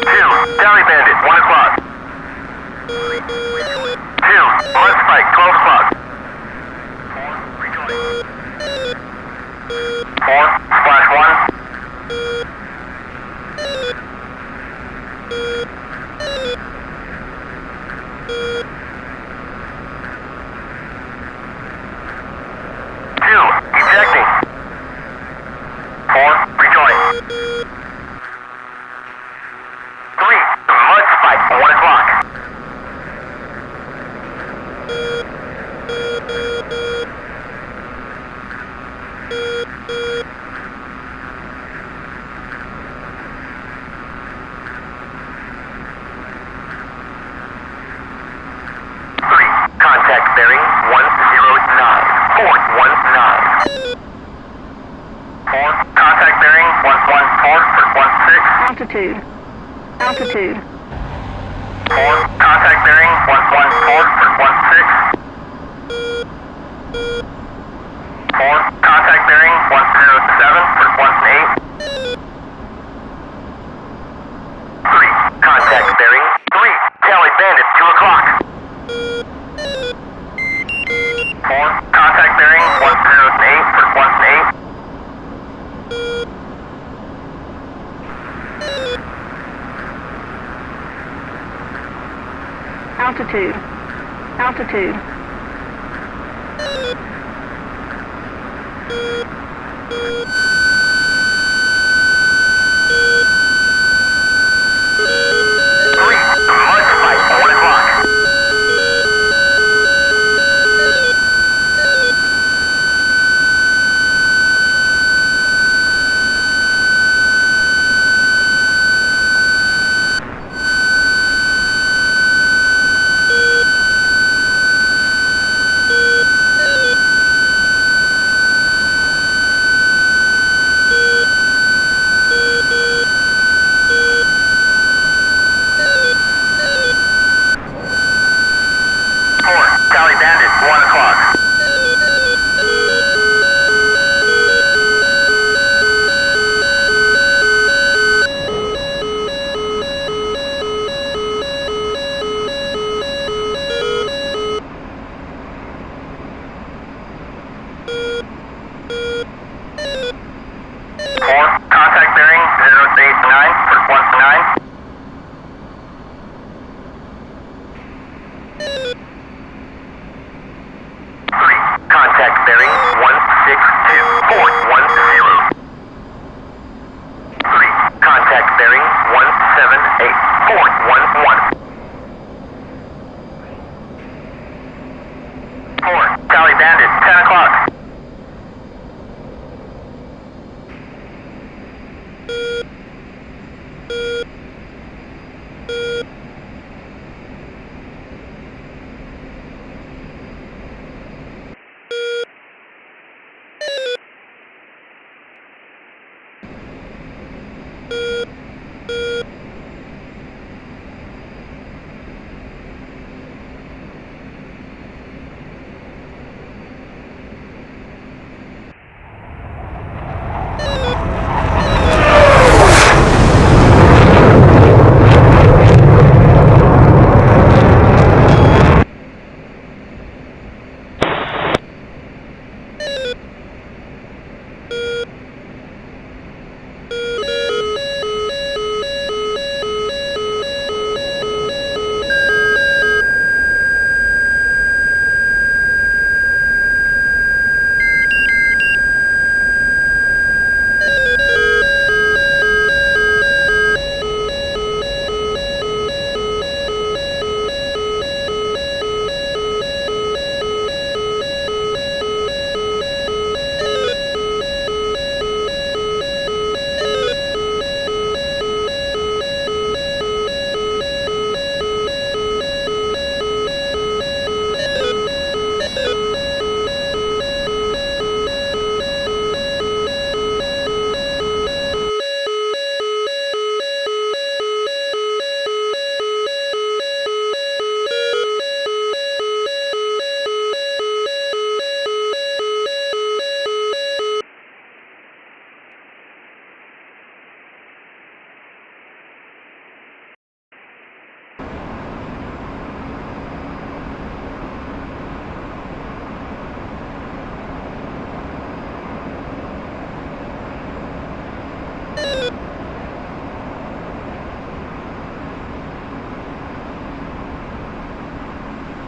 Two, Tally Bandit, 1 o'clock. Two, Mud Spike, 12 o'clock. Four, Splash 1. Two, ejecting. Four, rejoin. Three, Mud Spike, 1 o'clock. Three, contact bearing 109. Port 19. Four, contact bearing 114 for 16. Altitude. Four, contact bearing 114 for 16. Four, contact bearing 107 for 18. Three, contact bearing 3, Tally Bandit, 2 o'clock. Four, contact bearing 108 for 18. Altitude. Three, Mud Spike, 1 o'clock.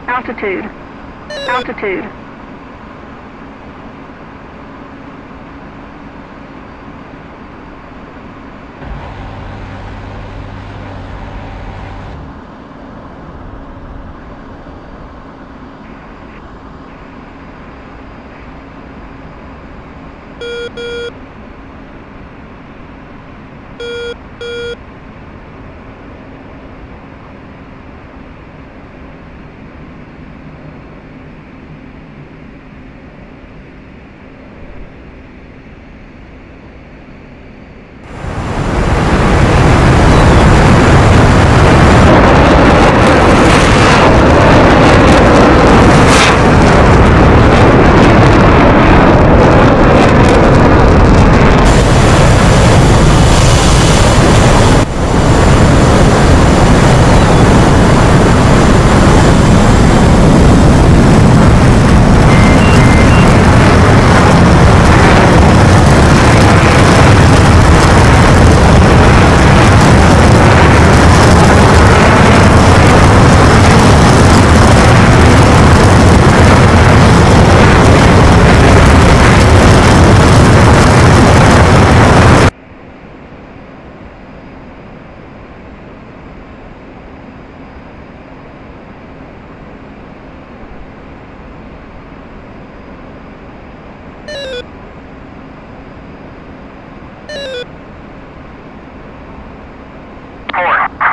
Altitude. Altitude.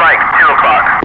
Spike, 2 o'clock.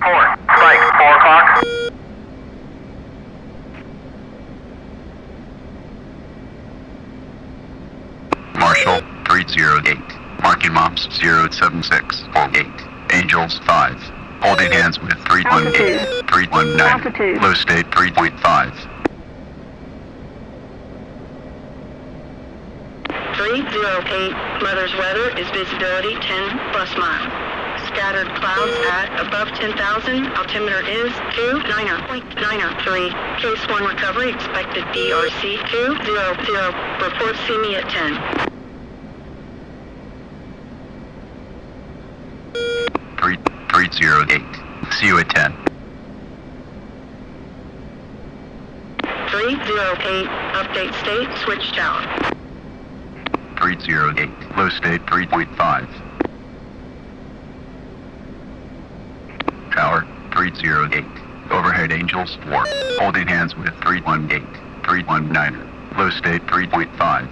4. Spike, 4 o'clock. Marshall 308. Marking Mops 07648. Angels 5. Holding hands with 318. 319. Altitude. Low state 3.5. 308. Mother's weather is visibility 10 plus mile. Scattered clouds at above 10,000. Altimeter is 290.903. Case 1 recovery expected DRC 200. Report see me at 10. 308. See you at 10. 308. Update state switch tower. 308. Low state 3.5. Tower 308. Overhead Angels 4. Holding hands with 318. 319. Low state 3.5.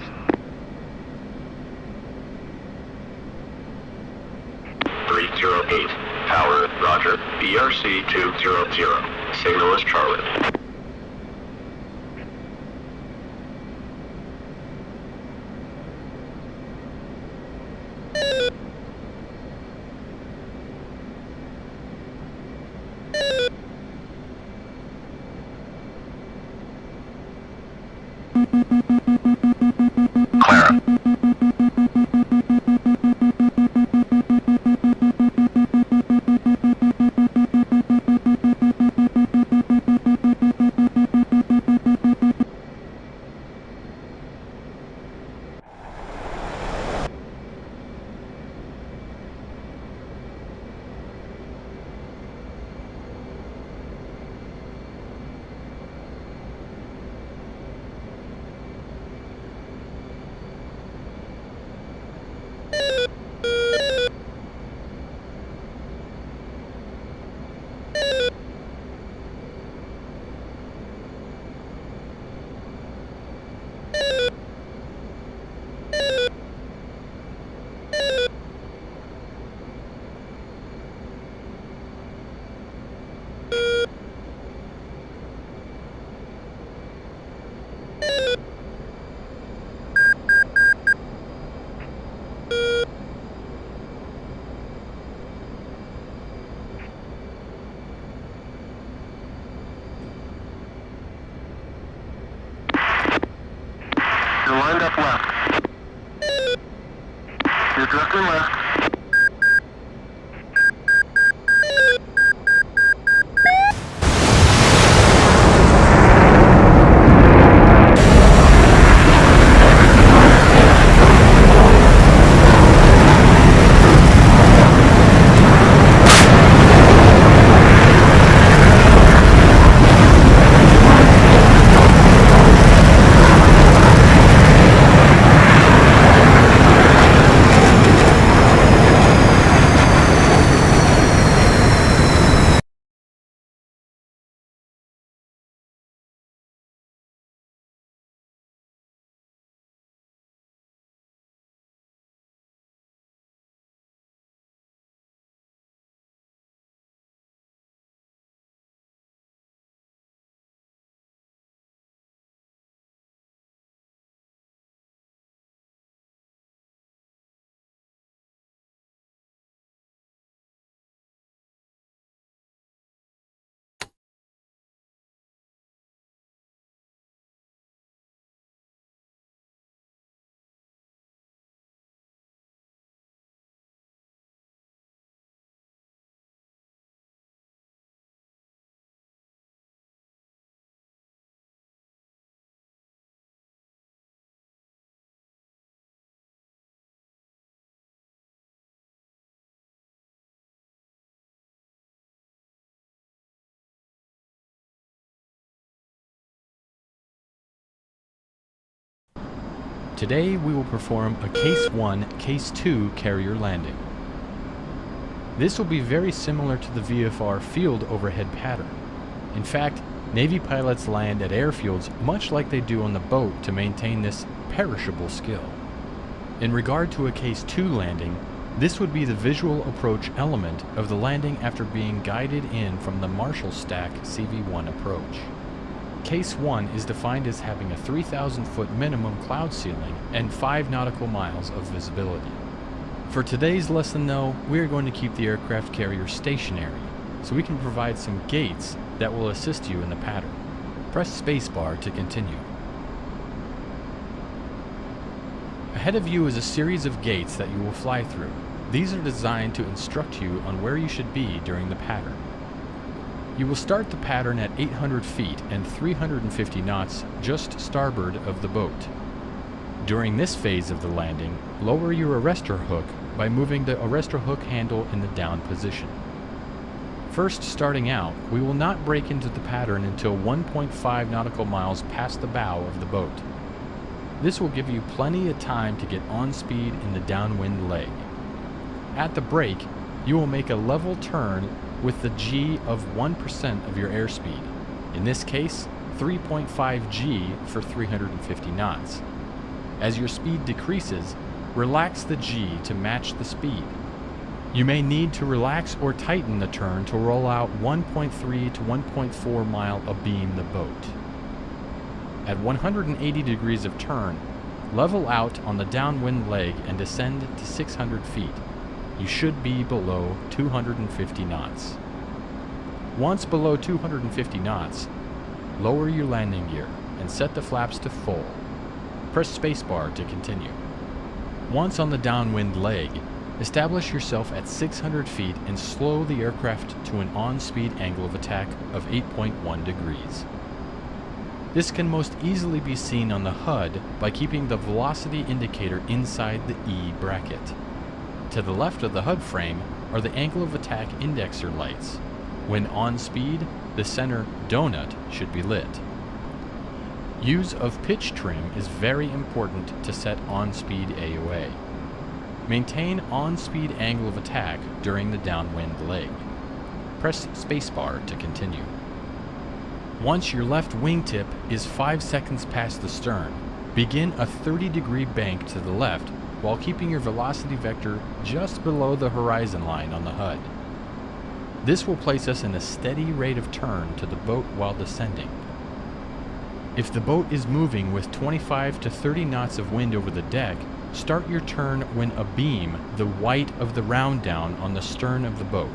308. Tower, roger. BRC 200. Signal is Charlie. Clara. You're lined up left. You're drifting left. Today we will perform a Case 1, Case 2 carrier landing. This will be very similar to the VFR field overhead pattern. In fact, Navy pilots land at airfields much like they do on the boat to maintain this perishable skill. In regard to a Case 2 landing, This would be the visual approach element of the landing after being guided in from the Marshall Stack CV-1 approach. Case 1 is defined as having a 3,000-foot minimum cloud ceiling and 5 nautical miles of visibility. For today's lesson though, we are going to keep the aircraft carrier stationary, so we can provide some gates that will assist you in the pattern. Press spacebar to continue. Ahead of you is a series of gates that you will fly through. These are designed to instruct you on where you should be during the pattern. You will start the pattern at 800 feet and 350 knots just starboard of the boat. During this phase of the landing, lower your arrestor hook by moving the arrestor hook handle in the down position. First starting out, we will not break into the pattern until 1.5 nautical miles past the bow of the boat. This will give you plenty of time to get on speed in the downwind leg. At the brake, you will make a level turn with the G of 1% of your airspeed. In this case, 3.5 G for 350 knots. As your speed decreases, relax the G to match the speed. You may need to relax or tighten the turn to roll out 1.3 to 1.4 mile abeam the boat. At 180 degrees of turn, level out on the downwind leg and descend to 600 feet. You should be below 250 knots. Once below 250 knots, lower your landing gear and set the flaps to full. Press spacebar to continue. Once on the downwind leg, establish yourself at 600 feet and slow the aircraft to an on-speed angle of attack of 8.1 degrees. This can most easily be seen on the HUD by keeping the velocity indicator inside the E bracket. To the left of the HUD frame are the angle of attack indexer lights. When on speed, the center donut should be lit. Use of pitch trim is very important to set on-speed AOA. Maintain on-speed angle of attack during the downwind leg. Press spacebar to continue. Once your left wingtip is 5 seconds past the stern, begin a 30-degree bank to the left while keeping your velocity vector just below the horizon line on the HUD. This will place us in a steady rate of turn to the boat while descending. If the boat is moving with 25 to 30 knots of wind over the deck, start your turn when abeam the white of the round down on the stern of the boat.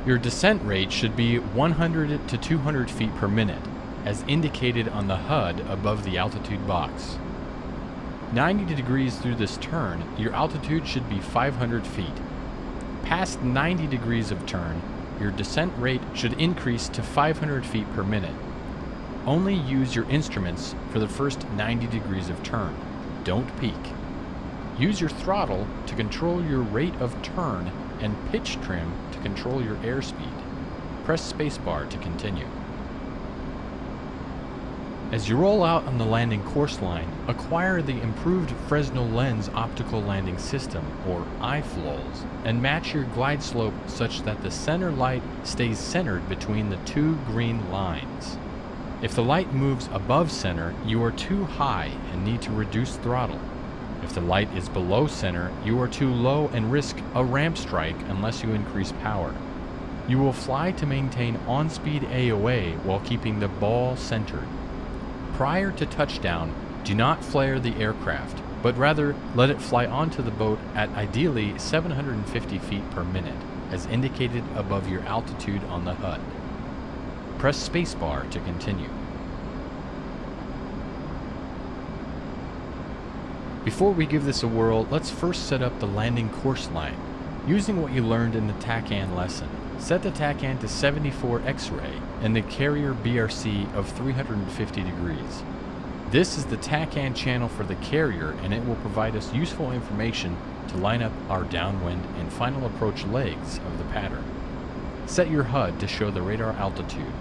Your descent rate should be 100 to 200 feet per minute, as indicated on the HUD above the altitude box. 90 degrees through this turn, your altitude should be 500 feet. Past 90 degrees of turn, your descent rate should increase to 500 feet per minute. Only use your instruments for the first 90 degrees of turn. Don't peak. Use your throttle to control your rate of turn and pitch trim to control your airspeed. Press spacebar to continue. As you roll out on the landing course line, acquire the improved Fresnel lens optical landing system, or IFLOLs, and match your glide slope such that the center light stays centered between the two green lines. If the light moves above center, you are too high and need to reduce throttle. If the light is below center, you are too low and risk a ramp strike unless you increase power. You will fly to maintain on-speed AOA while keeping the ball centered. Prior to touchdown, do not flare the aircraft, but rather let it fly onto the boat at ideally 750 feet per minute, as indicated above your altitude on the HUD. Press spacebar to continue. Before we give this a whirl, let's first set up the landing course line. Using what you learned in the TACAN lesson, set the TACAN to 74 X-ray and the carrier BRC of 350 degrees. This is the TACAN channel for the carrier, and it will provide us useful information to line up our downwind and final approach legs of the pattern. Set your HUD to show the radar altitude.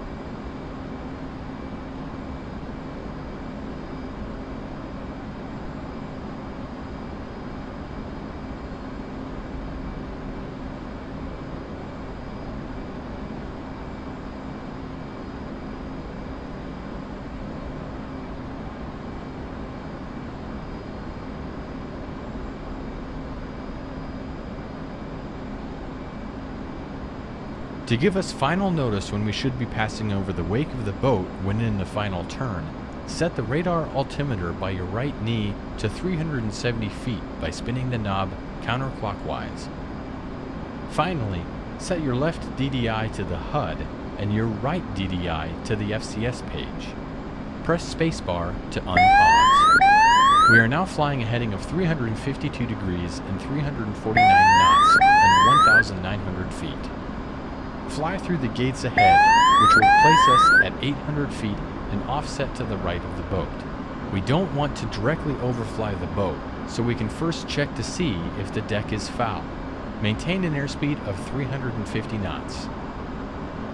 To give us final notice when we should be passing over the wake of the boat when in the final turn, set the radar altimeter by your right knee to 370 feet by spinning the knob counterclockwise. Finally, set your left DDI to the HUD and your right DDI to the FCS page. Press spacebar to unpause. We are now flying a heading of 352 degrees and 349 knots and 1,900 feet. Fly through the gates ahead, which will place us at 800 feet and offset to the right of the boat. We don't want to directly overfly the boat, so we can first check to see if the deck is foul. Maintain an airspeed of 350 knots.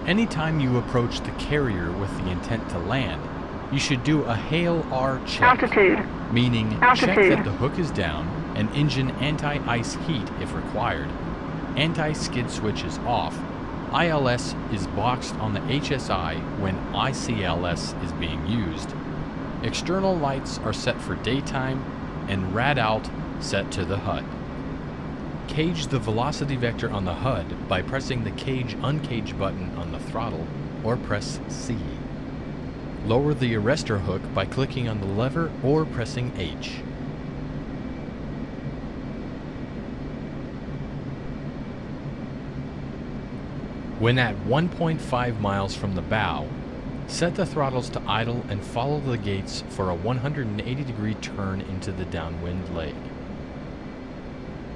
Anytime you approach the carrier with the intent to land, you should do a hail R check, Altitude. meaning check Altitude. that the hook is down and engine anti-ice heat if required. Anti-skid switch is off. ILS is boxed on the HSI when ICLS is being used. External lights are set for daytime and rad alt set to the HUD. Cage the velocity vector on the HUD by pressing the cage uncage button on the throttle or press C. Lower the arrestor hook by clicking on the lever or pressing H. When at 1.5 miles from the bow, set the throttles to idle and follow the gates for a 180-degree turn into the downwind leg.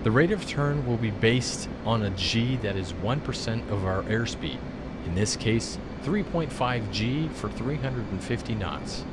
The rate of turn will be based on a G that is 1% of our airspeed, in this case 3.5 G for 350 knots.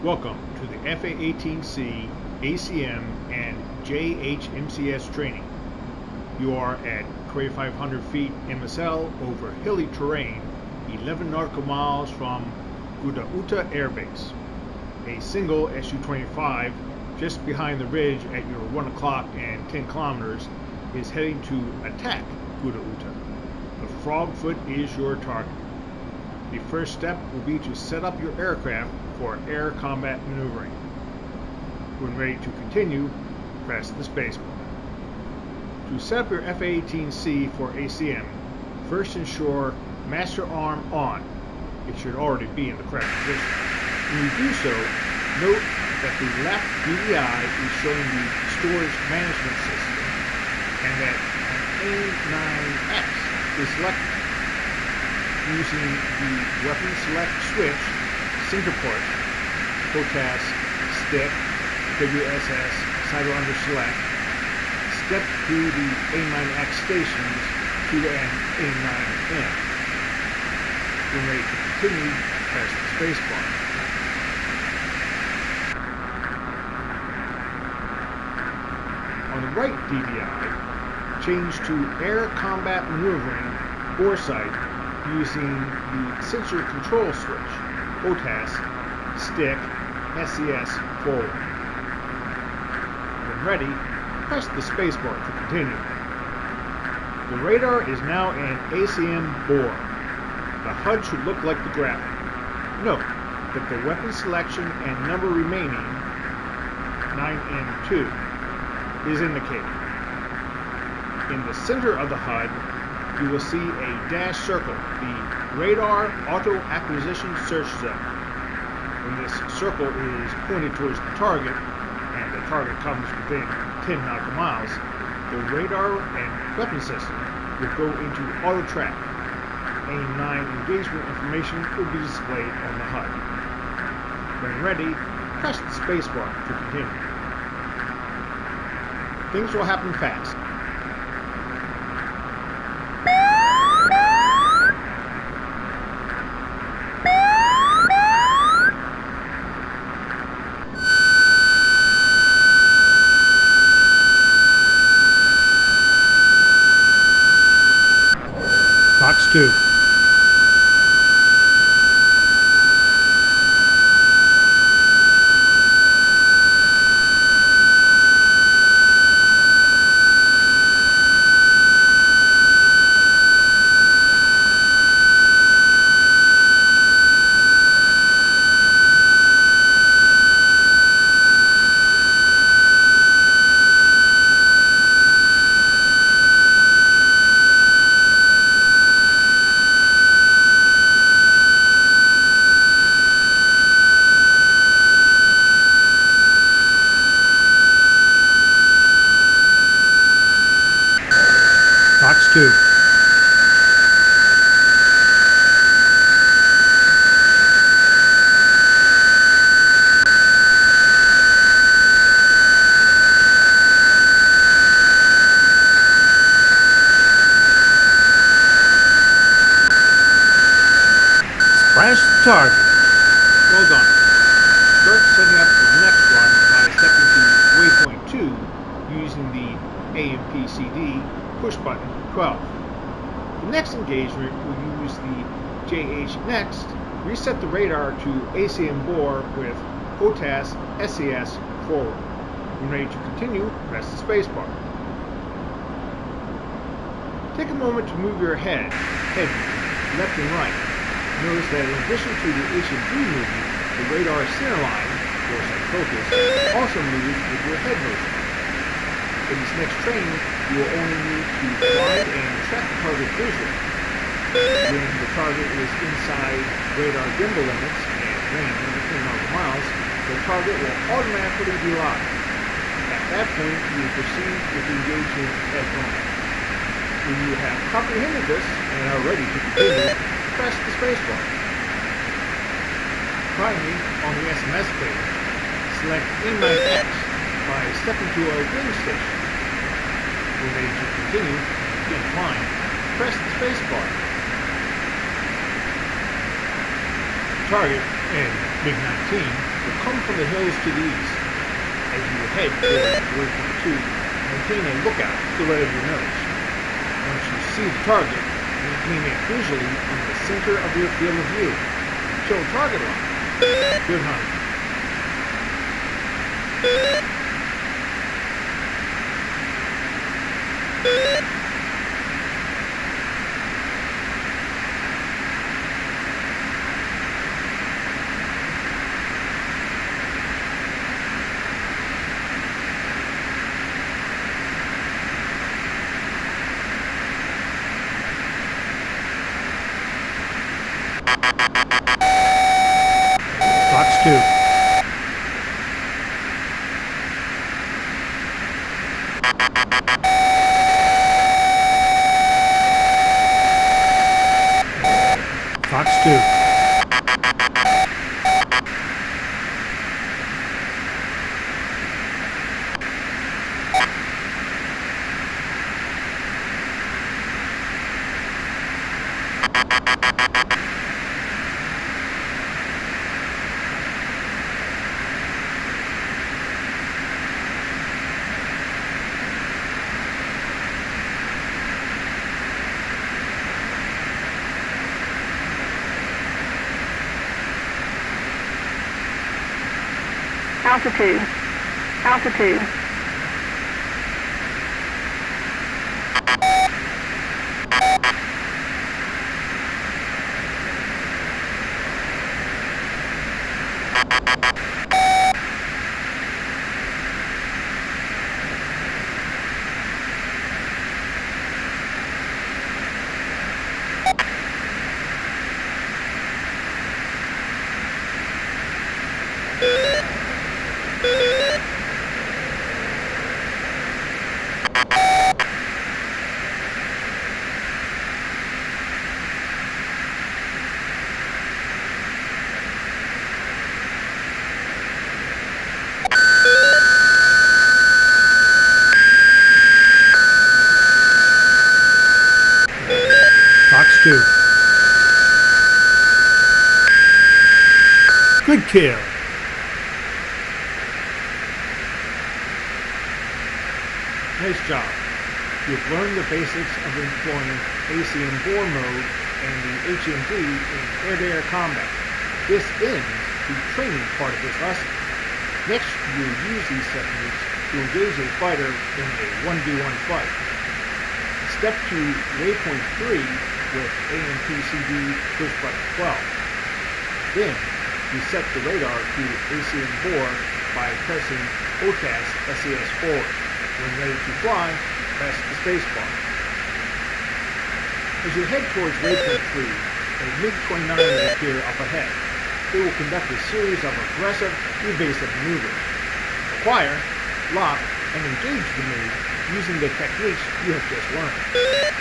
Welcome to the FA-18C, ACM, and JHMCS training. You are at 2,500 feet MSL over hilly terrain, 11 nautical miles from Gudauta Air Base. A single Su-25 just behind the ridge at your 1 o'clock and 10 kilometers is heading to attack Gudauta. The Frogfoot is your target. The first step will be to set up your aircraft for air combat maneuvering. When ready to continue, press the spacebar. To set up your FA-18C for ACM, first ensure master arm on. It should already be in the correct position. When you do so, note that the left DVI is showing the storage management system and that an A9X is selected. Using the weapon select switch, sinker port, HOTAS, stick, WSS, cyber under select, step through the A9X stations to an A9M. When ready to continue, press the spacebar. On the right DVI, change to Air Combat Maneuvering Foresight using the sensor control switch, HOTAS, stick, SCS forward. When ready, press the spacebar to continue. The radar is now in ACM bore. The HUD should look like the graphic. Note that the weapon selection and number remaining, 9M2, is indicated. In the center of the HUD, you will see a dashed circle, the Radar Auto Acquisition Search Zone. When this circle is pointed towards the target, and the target comes within 10 nautical miles, the radar and weapon system will go into auto track. AIM-9 engagement information will be displayed on the HUD. When ready, press the spacebar to continue. Things will happen fast. Fox 2. Fox 2. Splash the target. Well done. Start setting up the next run by stepping to waypoint 2 using the AMPCD push button 12. The next engagement will use the JH Next, reset the radar to ACM bore with HOTAS SCS forward. When ready to continue, press the spacebar. Take a moment to move your head left and right. Notice that in addition to the HMG movement, the radar center line, foresight focus, also moves with your head motion. In this next training, you will only need to glide and track the target visually. When the target is inside radar gimbal limits and range under 10 nautical miles, the target will automatically be locked. At that point, you will proceed with the engagement as normal. When you have comprehended this and are ready to continue, press the spacebar. Finally, on the SMS page, select A9X by stepping to a wing station. When ready to continue, begin flying, press the spacebar. target, and MiG-19, will come from the hills to the east. As you head toward waypoint 2, maintain a lookout to the right of your nose. Once you see the target, maintain it visually in the center of your field of view. Show target line. Good hunting. Fox 2. Fox 2. Altitude. Altitude. Fox 2. Good kill. Nice job. You've learned the basics of employing ACM bore mode and the HMD in air-to-air combat. This ends the training part of this lesson. Next, you will use these techniques to engage a fighter in a 1v1 fight. Step to waypoint 3 with AMPCD push button 12. Then, you set the radar to ACM bore by pressing OTAS SAS forward. When ready to fly, press the spacebar. As you head towards waypoint 3, a MiG-29 will appear up ahead. It will conduct a series of aggressive, evasive maneuvers. Acquire, lock, and engage the MiG using the techniques you have just learned.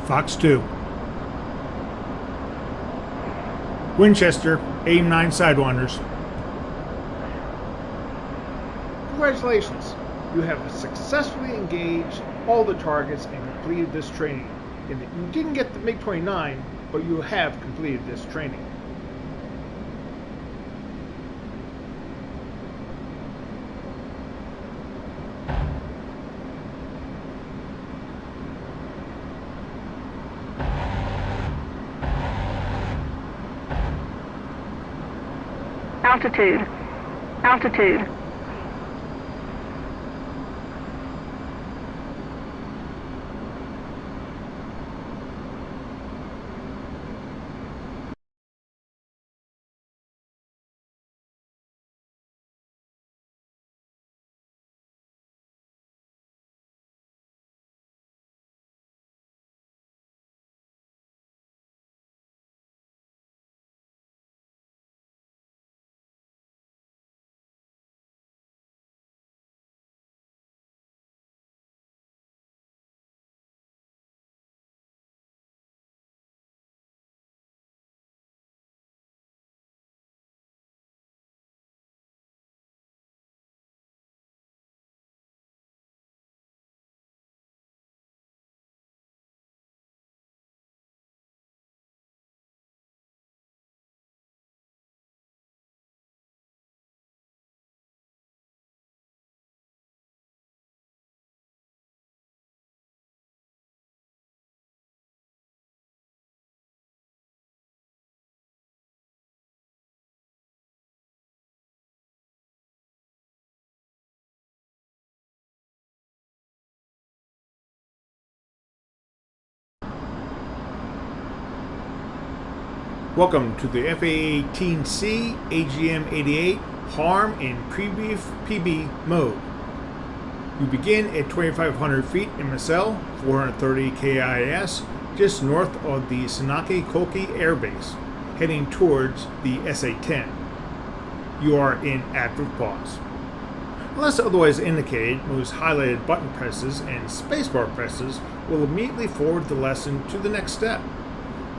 Fox 2. Winchester, AIM-9 Sidewinders. Congratulations! You have successfully engaged all the targets and completed this training. You didn't get the MiG-29, but you have completed this training. Altitude. Altitude. Welcome to the FA-18C AGM-88 HARM in Prebrief PB mode. You begin at 2,500 feet MSL, 430 KIS, just north of the Senake-Koki Air Base, heading towards the SA-10. You are in active pause. Unless otherwise indicated, most highlighted button presses and spacebar presses will immediately forward the lesson to the next step.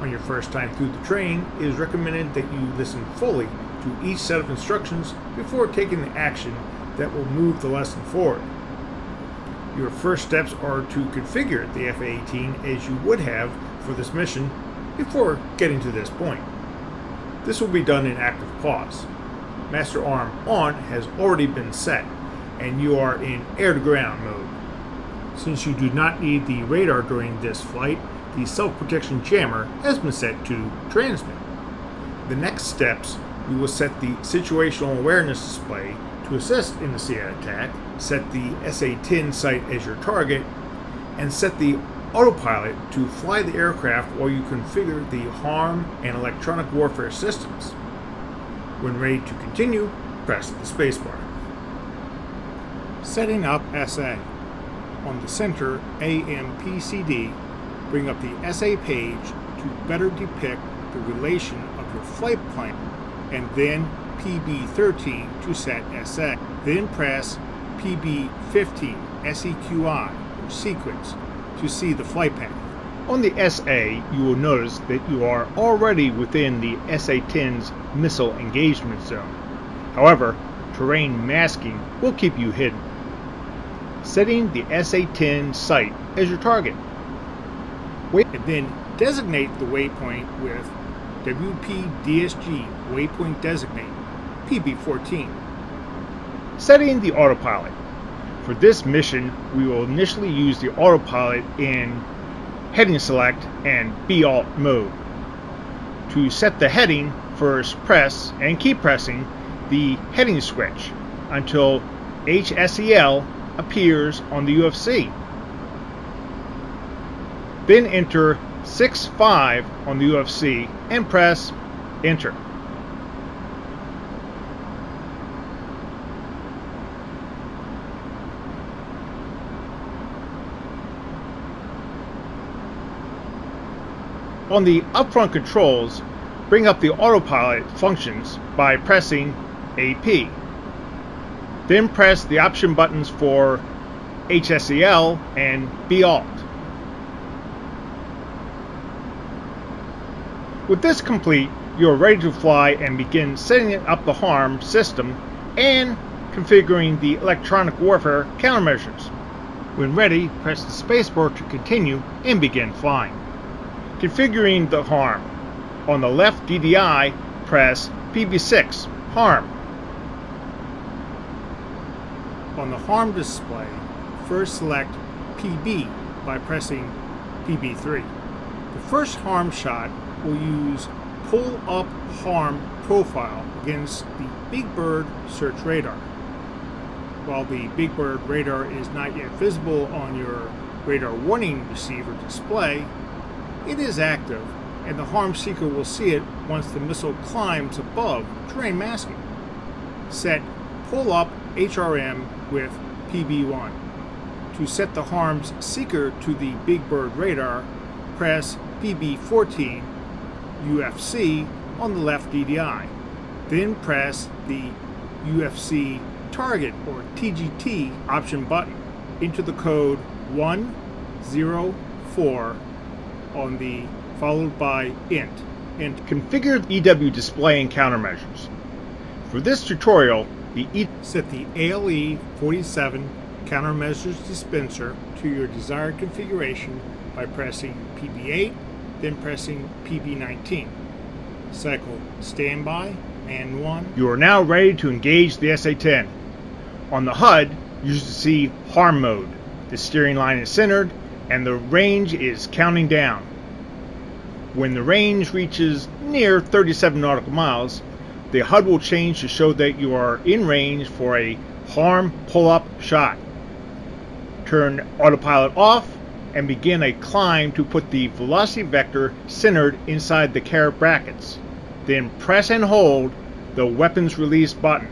On your first time through the training, it is recommended that you listen fully to each set of instructions before taking the action that will move the lesson forward. Your first steps are to configure the FA-18 as you would have for this mission before getting to this point. This will be done in active pause. Master Arm On has already been set, and you are in air-to-ground mode. Since you do not need the radar during this flight, the self-protection jammer has been set to transmit. The next steps, we will set the situational awareness display to assist in the SEAD attack, set the SA-10 site as your target, and set the autopilot to fly the aircraft while you configure the HARM and electronic warfare systems. When ready to continue, press the spacebar. Setting up SA. On the center AMPCD, bring up the SA page to better depict the relation of your flight plan, and then PB13 to set SA. Then press PB15 SEQI or sequence to see the flight path. On the SA, you will notice that you are already within the SA-10's missile engagement zone. However, terrain masking will keep you hidden. Setting the SA-10 site as your target. And then designate the waypoint with WPDSG waypoint designate PB14. Setting the autopilot. For this mission, we will initially use the autopilot in heading select and B-alt mode. To set the heading, first press and keep pressing the heading switch until HSEL appears on the UFC. Then enter 65 on the UFC and press enter. On the upfront controls, bring up the autopilot functions by pressing AP. Then press the option buttons for HSEL and B-alt. With this complete, you are ready to fly and begin setting up the HARM system and configuring the electronic warfare countermeasures. When ready, press the spacebar to continue and begin flying. Configuring the HARM. On the left DDI, press PB6 HARM. On the HARM display, first select PB by pressing PB3. The first HARM shot will use pull-up HARM profile against the Big Bird Search Radar. While the Big Bird radar is not yet visible on your radar warning receiver display, it is active, and the harm seeker will see it once the missile climbs above terrain masking. Set Pull Up HRM with PB1. To set the harms seeker to the Big Bird radar, press PB14 UFC on the left DDI. Then press the UFC Target or TGT option button. Enter the code 104 on the followed by int and configure the EW display and countermeasures. For this tutorial, set the ALE 47 countermeasures dispenser to your desired configuration by pressing PB8, then pressing PB19. Cycle standby and 1. You are now ready to engage the SA-10. On the HUD, you should see harm mode. The steering line is centered and the range is counting down. When the range reaches near 37 nautical miles, the HUD will change to show that you are in range for a harm pull-up shot. Turn autopilot off and begin a climb to put the velocity vector centered inside the caret brackets. Then press and hold the weapons release button.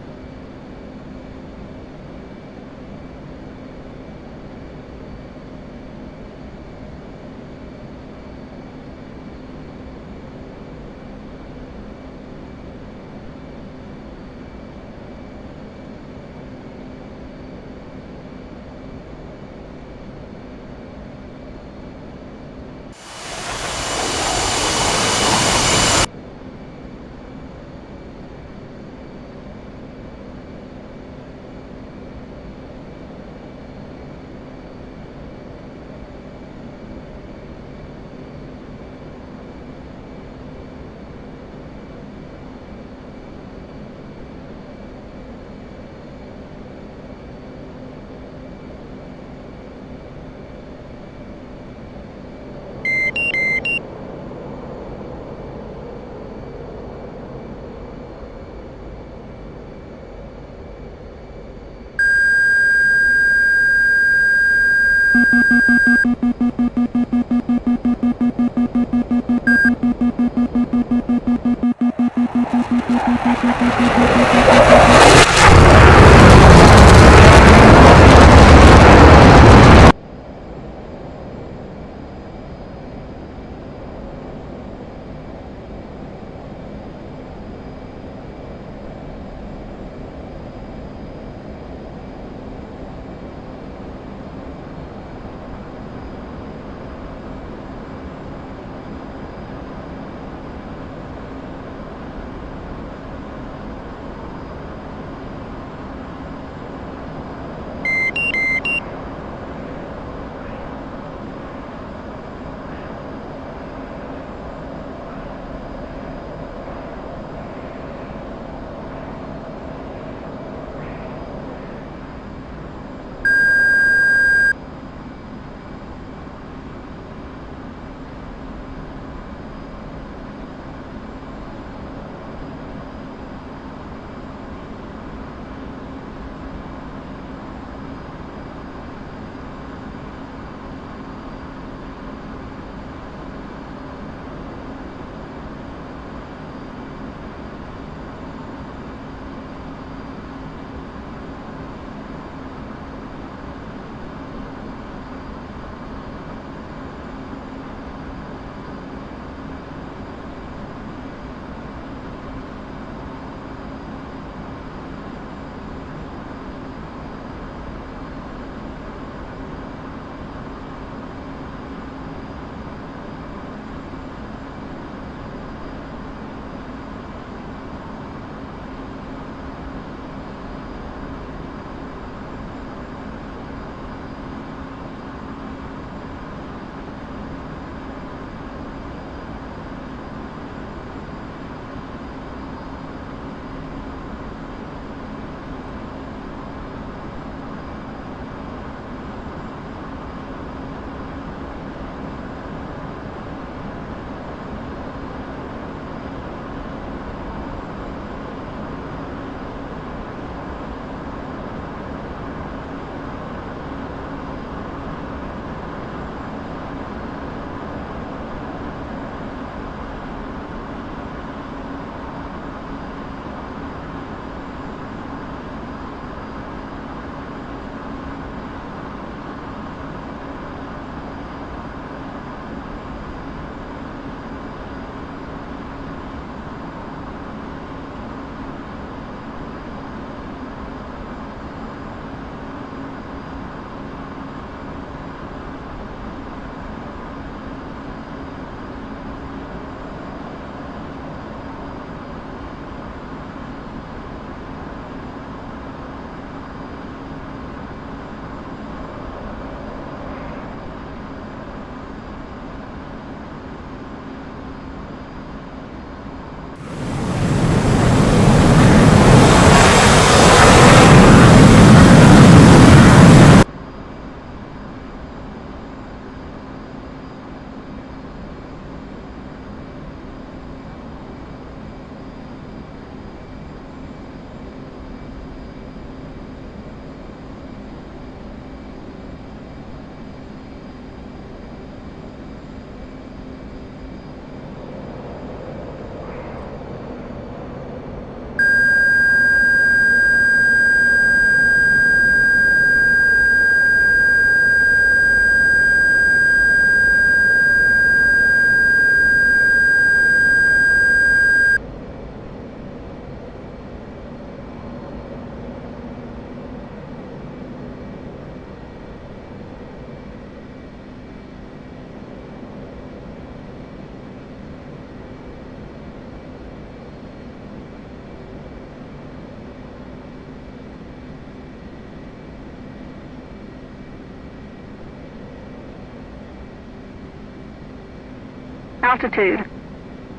Altitude.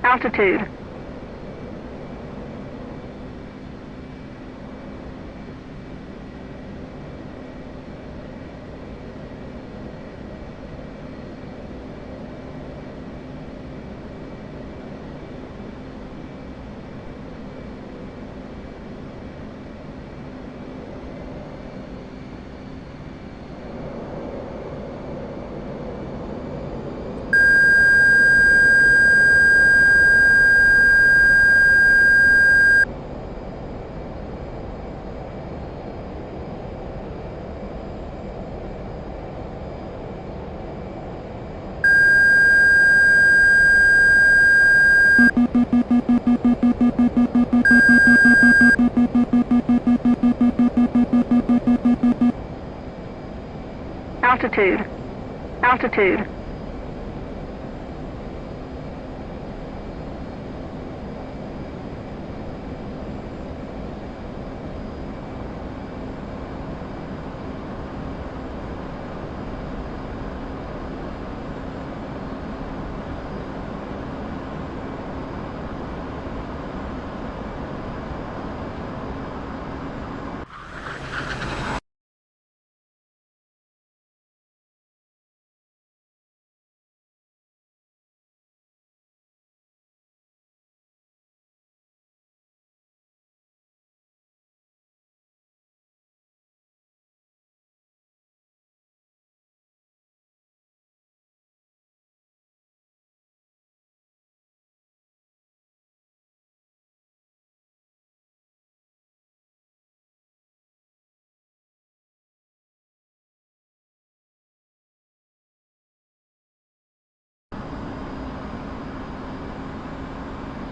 Altitude. Altitude. Altitude.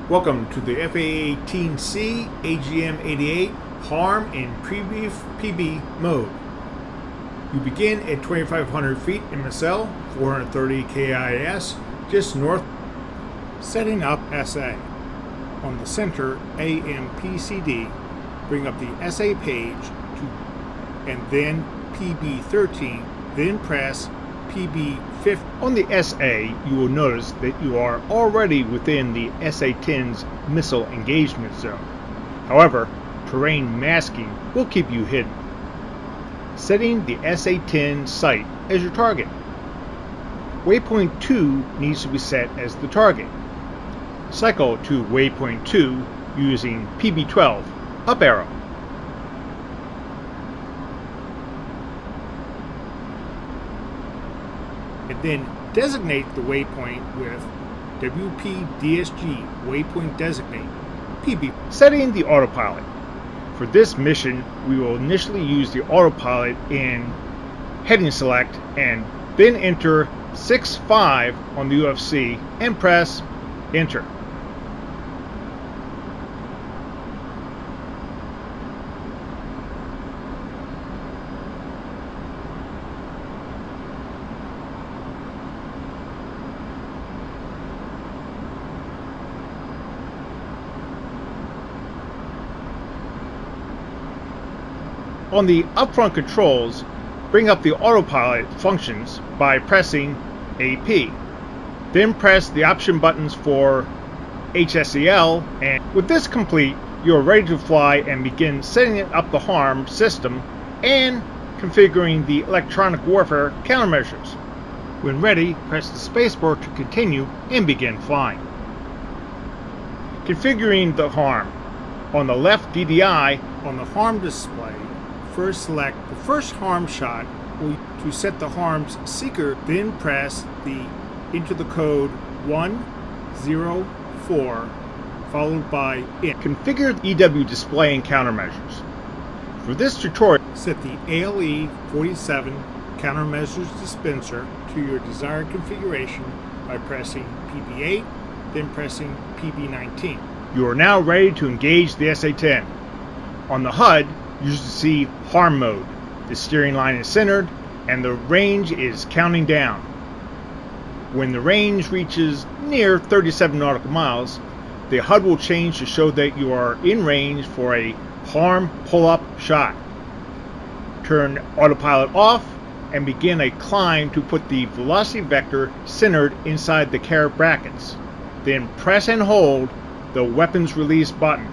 Welcome to the FA-18C AGM-88 HARM in Prebrief PB mode. You begin at 2,500 feet MSL, 430 KIS, just north. Setting up SA. On the center AMPCD, bring up the SA page and then PB13, then press PB50. On the SA, you will notice that you are already within the SA-10's missile engagement zone. However, terrain masking will keep you hidden. Setting the SA-10 site as your target. Waypoint 2 needs to be set as the target. Cycle to Waypoint 2 using PB12, up arrow. And then designate the waypoint with WPDSG waypoint designate PB. Setting the autopilot. For this mission, we will initially use the autopilot in heading select and then enter 6-5 on the UFC and press enter. On the upfront controls, bring up the autopilot functions by pressing AP. Then press the option buttons for HSEL, and with this complete, you are ready to fly and begin setting up the HARM system and configuring the electronic warfare countermeasures. When ready, press the spacebar to continue and begin flying. Configuring the HARM. On the left DDI, on the HARM display, first select the first HARM shot to set the HARM's seeker, then press the enter the code 104 followed by it. Configure EW display and countermeasures. For this tutorial, set the ALE 47 countermeasures dispenser to your desired configuration by pressing PB8, then pressing PB19. You are now ready to engage the SA-10. On the HUD, you should see HARM mode. The steering line is centered and the range is counting down. When the range reaches near 37 nautical miles, the HUD will change to show that you are in range for a HARM pull-up shot. Turn autopilot off and begin a climb to put the velocity vector centered inside the carrot brackets. Then press and hold the weapons release button.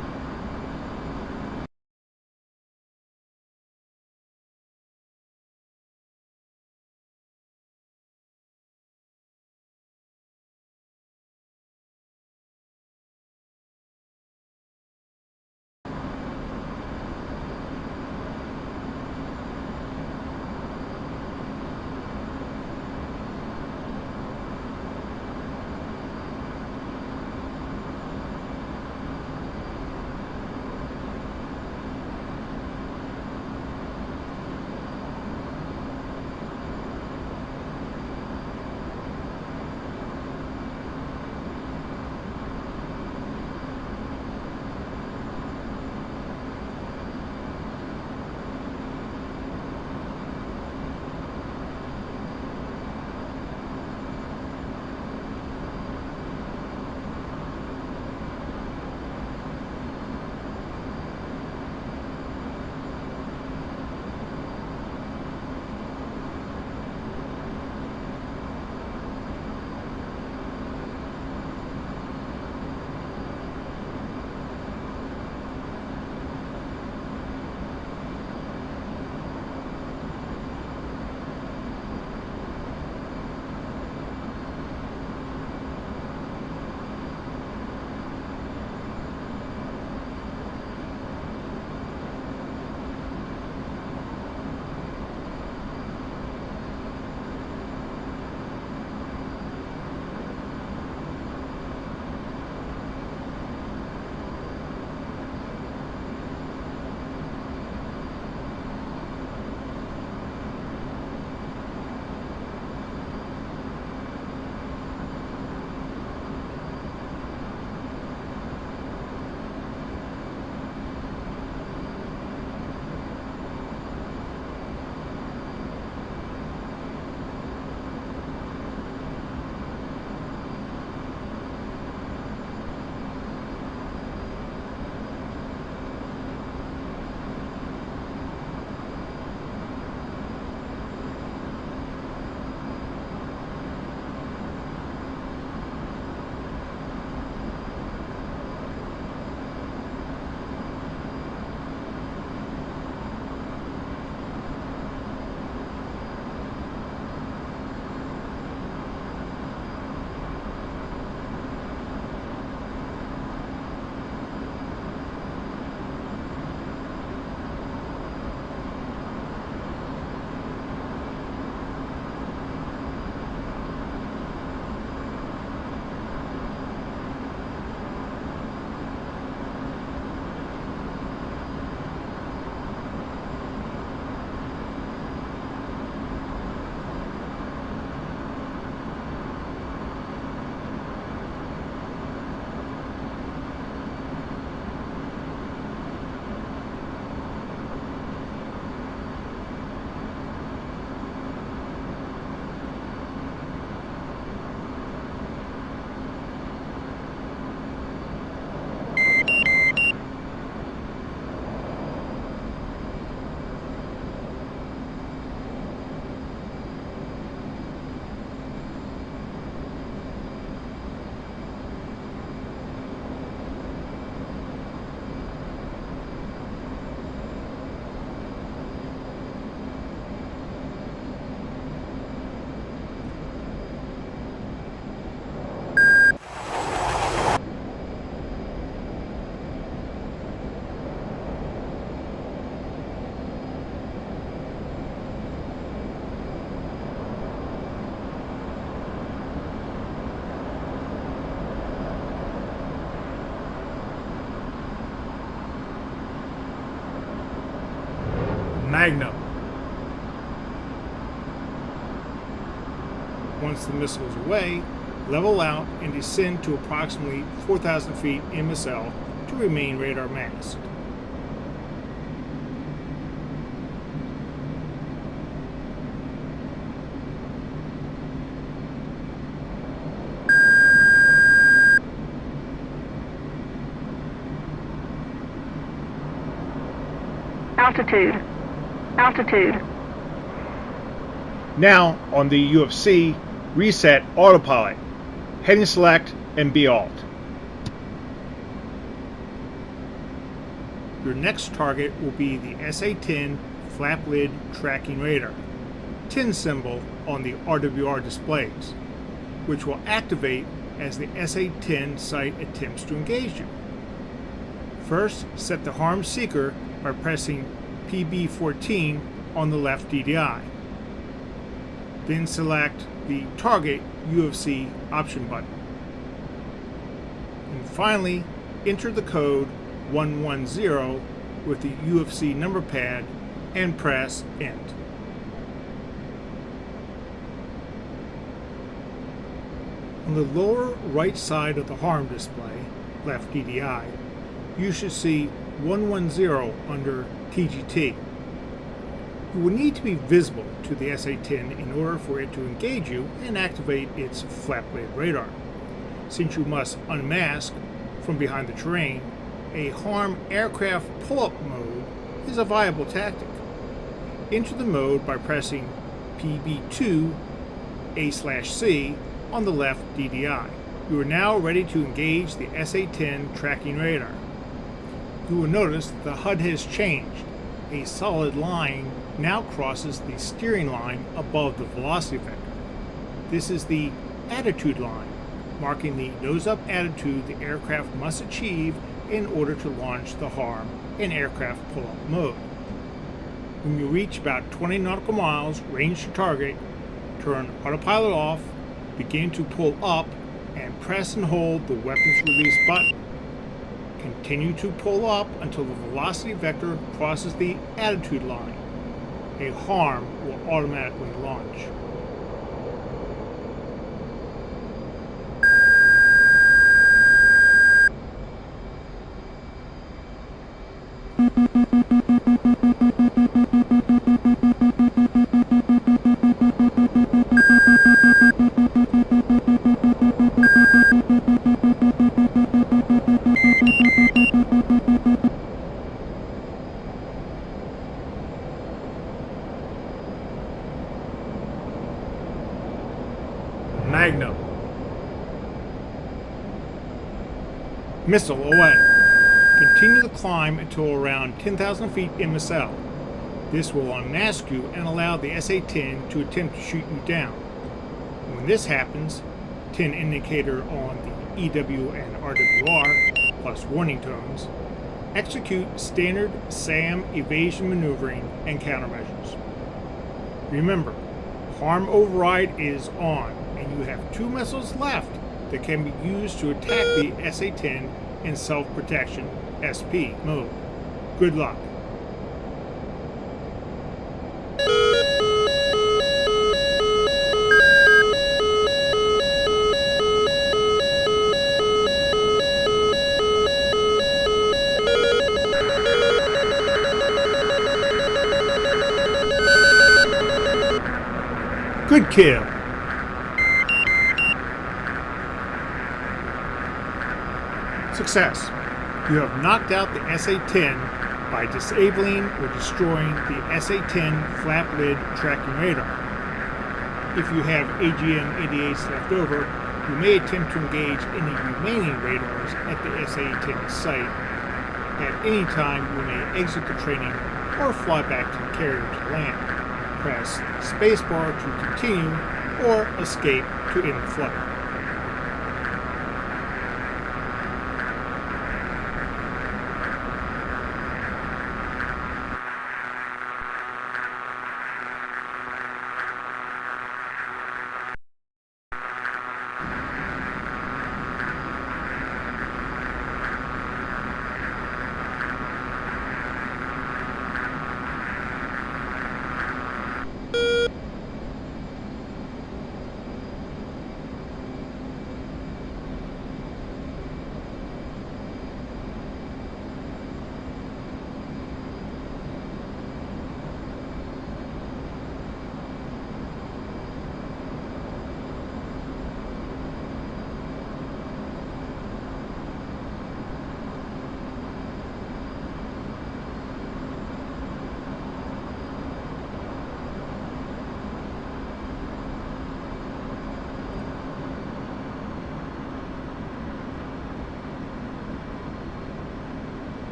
Magnum. Once the missile is away, level out and descend to approximately 4,000 feet MSL to remain radar masked. Altitude. Altitude. Now, on the UFC, reset autopilot. Heading select and be alt. Your next target will be the SA-10 flap lid tracking radar, tin symbol on the RWR displays, which will activate as the SA-10 site attempts to engage you. First, set the harm seeker by pressing PB14 on the left DDI. Then select the Target UFC option button. And finally, enter the code 110 with the UFC number pad and press Ent. On the lower right side of the harm display, left DDI, you should see 110 under TGT. You will need to be visible to the SA-10 in order for it to engage you and activate its flap lid radar. Since you must unmask from behind the terrain, a harm aircraft pull-up mode is a viable tactic. Enter the mode by pressing PB2 A/C on the left DDI. You are now ready to engage the SA-10 tracking radar. You will notice that the HUD has changed. A solid line now crosses the steering line above the velocity vector. This is the attitude line, marking the nose-up attitude the aircraft must achieve in order to launch the harm in aircraft pull-up mode. When you reach about 20 nautical miles range to target, turn autopilot off, begin to pull up, and press and hold the weapons release button. Continue to pull up until the velocity vector crosses the attitude line. A harm will automatically launch. Magnum. Missile away. Continue the climb until around 10,000 feet MSL. This will unmask you and allow the SA-10 to attempt to shoot you down. When this happens, 10 indicator on the EW and RWR, plus warning tones, execute standard SAM evasion maneuvering and countermeasures. Remember, harm override is on, and you have 2 missiles left that can be used to attack the SA-10 in self-protection SP mode. Good luck. Good kill. Success. You have knocked out the SA-10 by disabling or destroying the SA-10 flap lid tracking radar. If you have AGM-88s left over, you may attempt to engage any remaining radars at the SA-10 site. At any time, you may exit the training or fly back to the carrier to land. Press spacebar to continue or escape to end flight.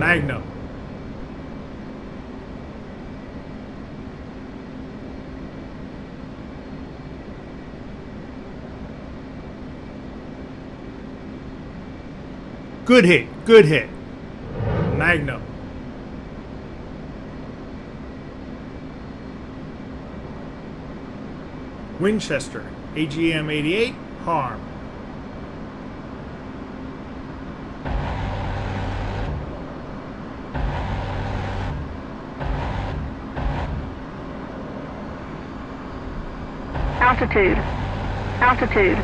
Magnum. Good hit, good hit. Magnum. Winchester, AGM 88, harm. Altitude. Altitude.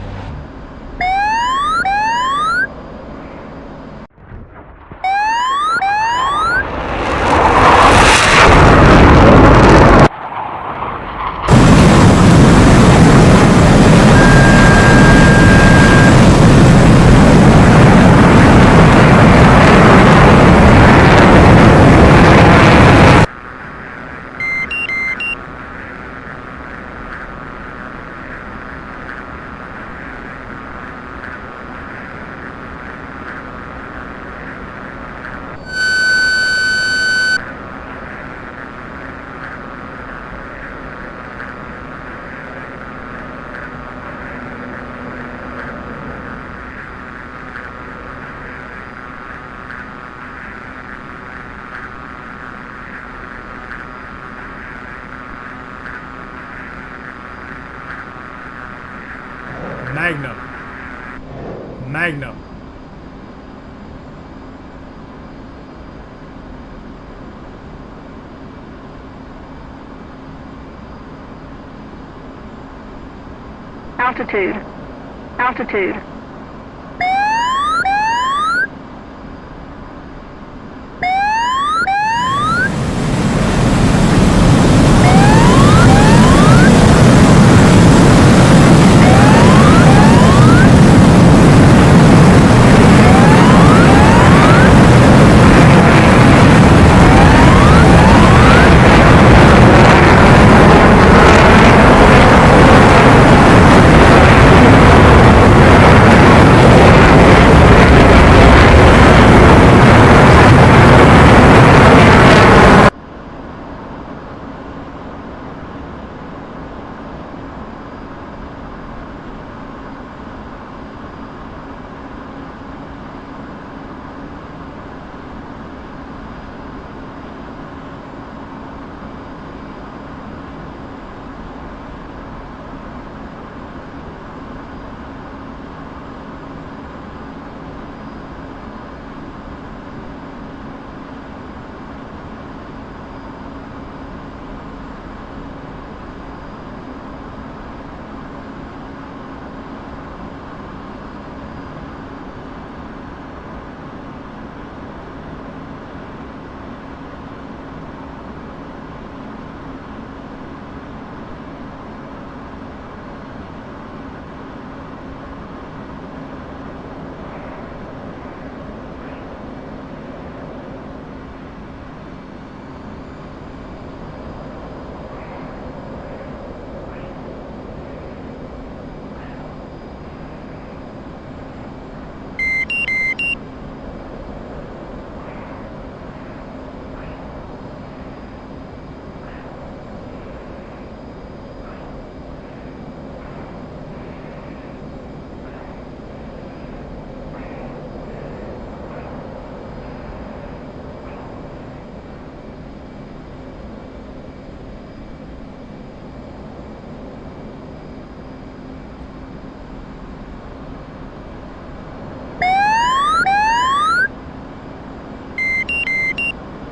Magnum. Magnum. Altitude. Altitude.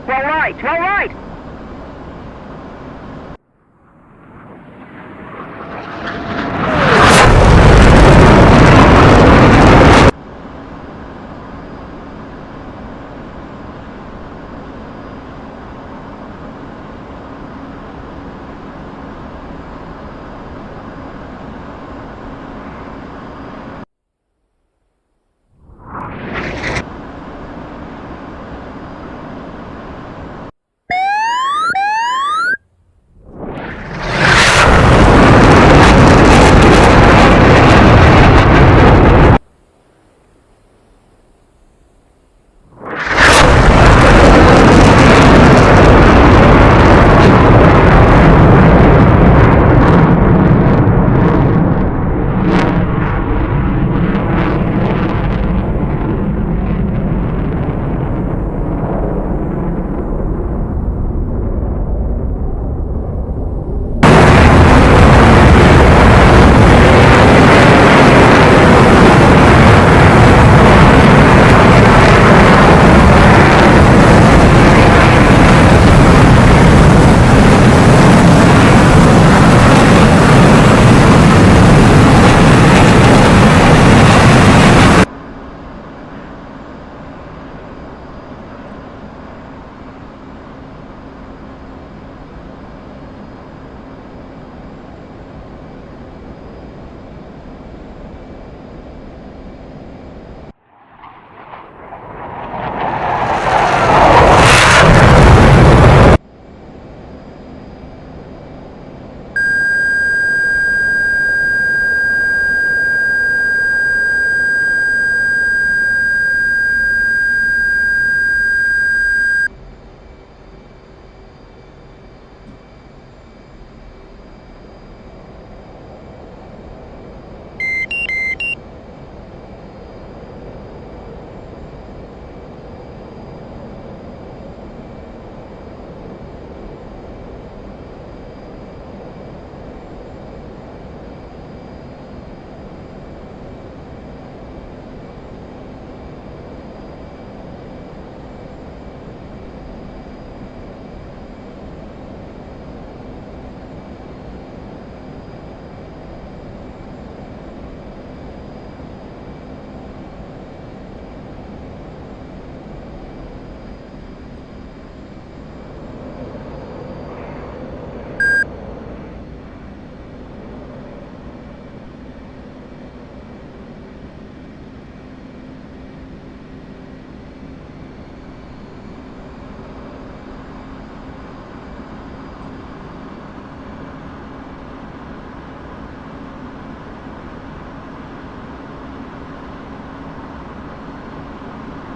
Roll right, roll right.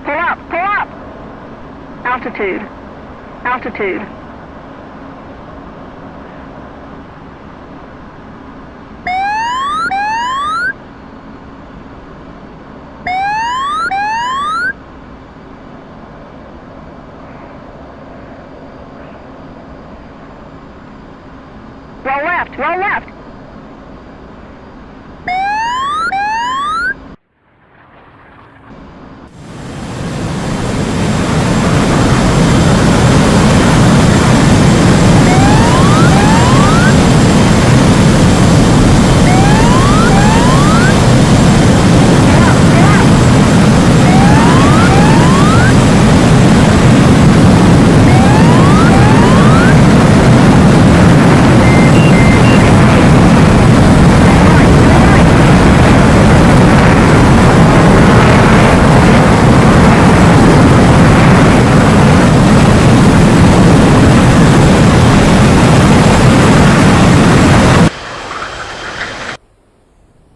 Pull up! Pull up! Altitude. Altitude. Roll left! Roll left!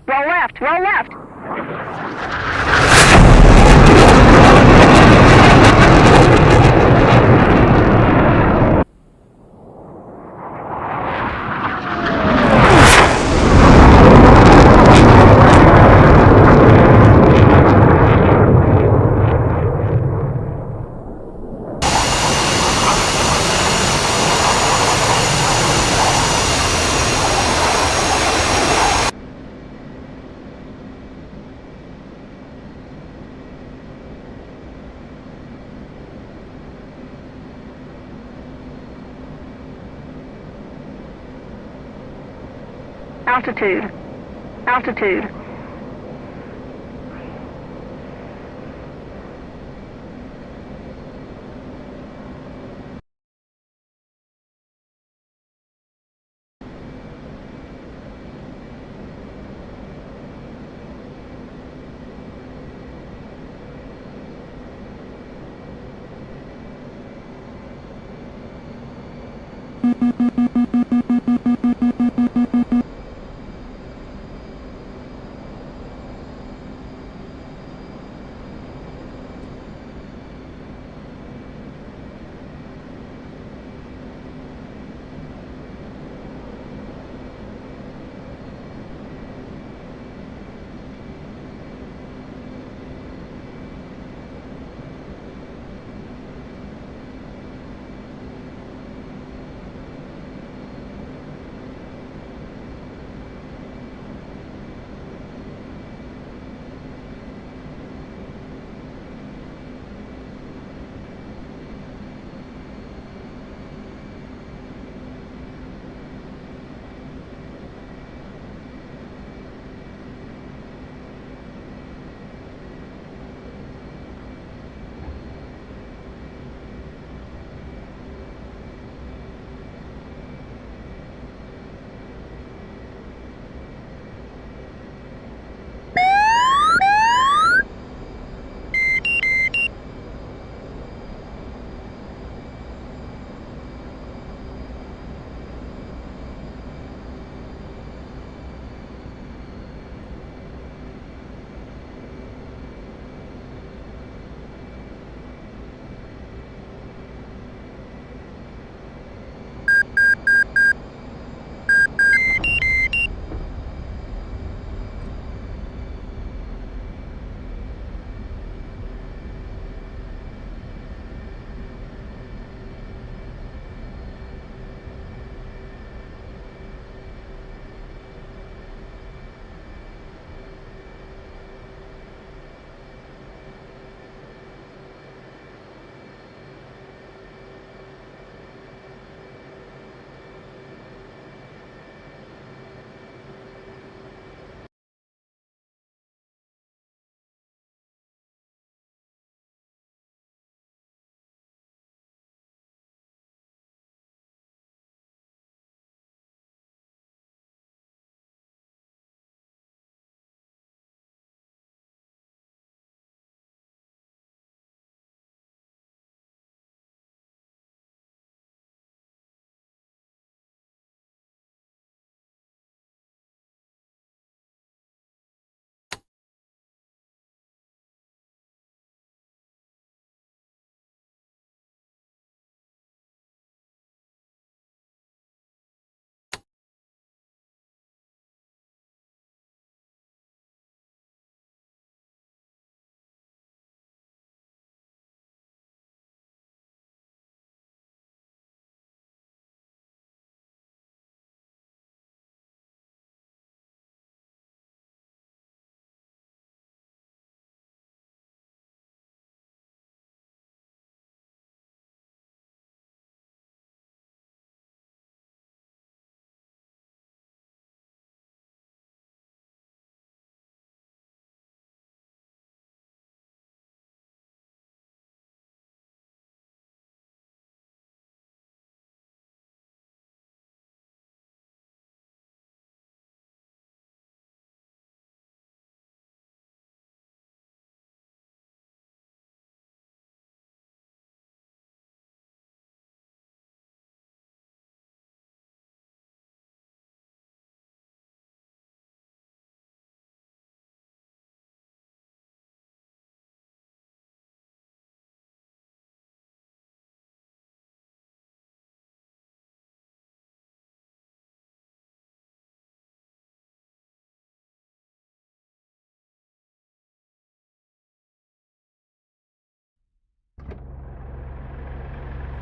Roll left! Roll left! Altitude. Altitude.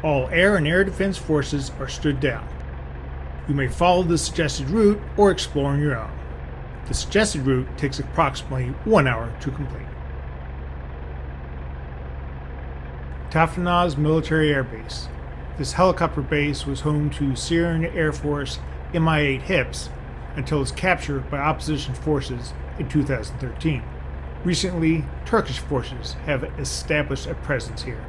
All air and air defense forces are stood down. You may follow the suggested route or explore on your own. The suggested route takes approximately 1 hour to complete. Tafanaz Military Air Base. This helicopter base was home to Syrian Air Force Mi-8 HIPs until its capture by opposition forces in 2013. Recently, Turkish forces have established a presence here.